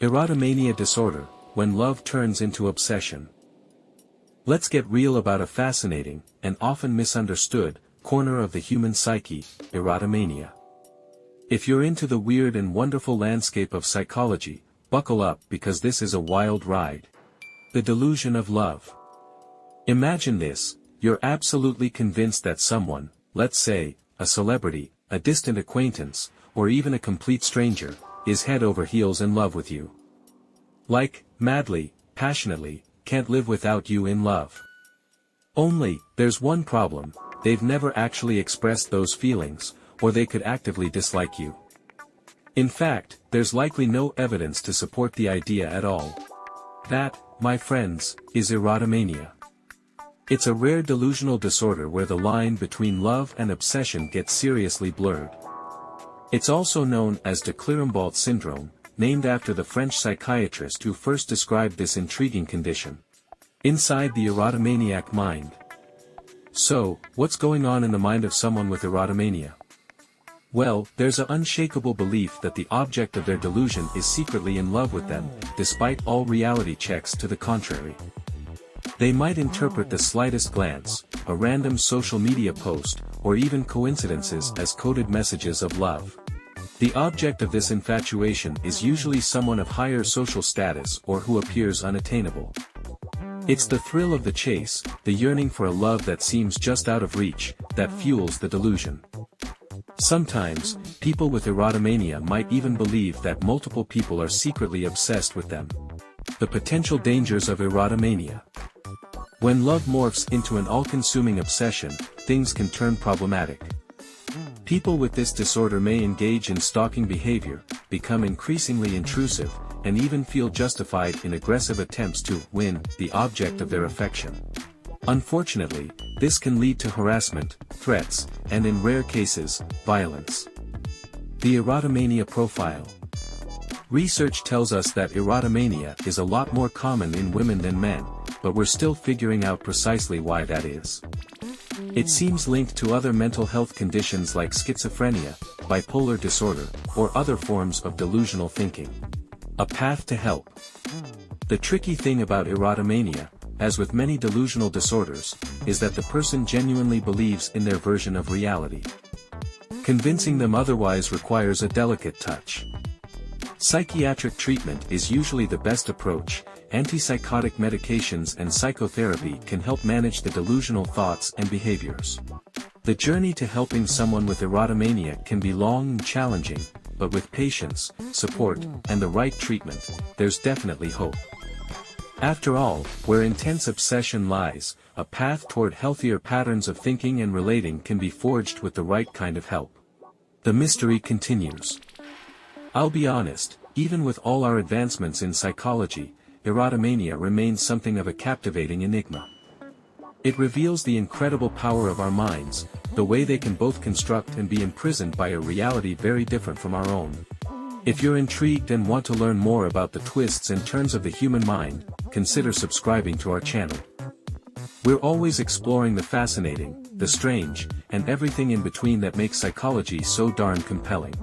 Erotomania disorder, when love turns into obsession. Let's get real about a fascinating, and often misunderstood, corner of the human psyche, erotomania. If you're into the weird and wonderful landscape of psychology, buckle up because this is a wild ride. The delusion of love. Imagine this, you're absolutely convinced that someone, let's say, a celebrity, a distant acquaintance, or even a complete stranger, is head over heels in love with you. Like, madly, passionately, can't live without you in love. Only, there's one problem, they've never actually expressed those feelings, or they could actively dislike you. In fact, there's likely no evidence to support the idea at all. That, my friends, is erotomania. It's a rare delusional disorder where the line between love and obsession gets seriously blurred. It's also known as the Clérambault syndrome, named after the French psychiatrist who first described this intriguing condition. Inside the erotomaniac mind. So, what's going on in the mind of someone with erotomania? Well, there's an unshakable belief that the object of their delusion is secretly in love with them, despite all reality checks to the contrary. They might interpret the slightest glance, a random social media post, or even coincidences as coded messages of love. The object of this infatuation is usually someone of higher social status or who appears unattainable. It's the thrill of the chase, the yearning for a love that seems just out of reach, that fuels the delusion. Sometimes, people with erotomania might even believe that multiple people are secretly obsessed with them. The potential dangers of erotomania. When love morphs into an all-consuming obsession, things can turn problematic. People with this disorder may engage in stalking behavior, become increasingly intrusive, and even feel justified in aggressive attempts to win the object of their affection. Unfortunately, this can lead to harassment, threats, and in rare cases, violence. The erotomania profile. Research tells us that erotomania is a lot more common in women than men, but we're still figuring out precisely why that is. It seems linked to other mental health conditions like schizophrenia, bipolar disorder, or other forms of delusional thinking. A path to help. The tricky thing about erotomania, as with many delusional disorders, is that the person genuinely believes in their version of reality. Convincing them otherwise requires a delicate touch. Psychiatric treatment is usually the best approach. Antipsychotic medications and psychotherapy can help manage the delusional thoughts and behaviors. The journey to helping someone with erotomania can be long and challenging, but with patience, support, and the right treatment, there's definitely hope. After all, where intense obsession lies, a path toward healthier patterns of thinking and relating can be forged with the right kind of help. The mystery continues. I'll be honest, even with all our advancements in psychology, erotomania remains something of a captivating enigma. It reveals the incredible power of our minds, the way they can both construct and be imprisoned by a reality very different from our own. If you're intrigued and want to learn more about the twists and turns of the human mind, consider subscribing to our channel. We're always exploring the fascinating, the strange, and everything in between that makes psychology so darn compelling.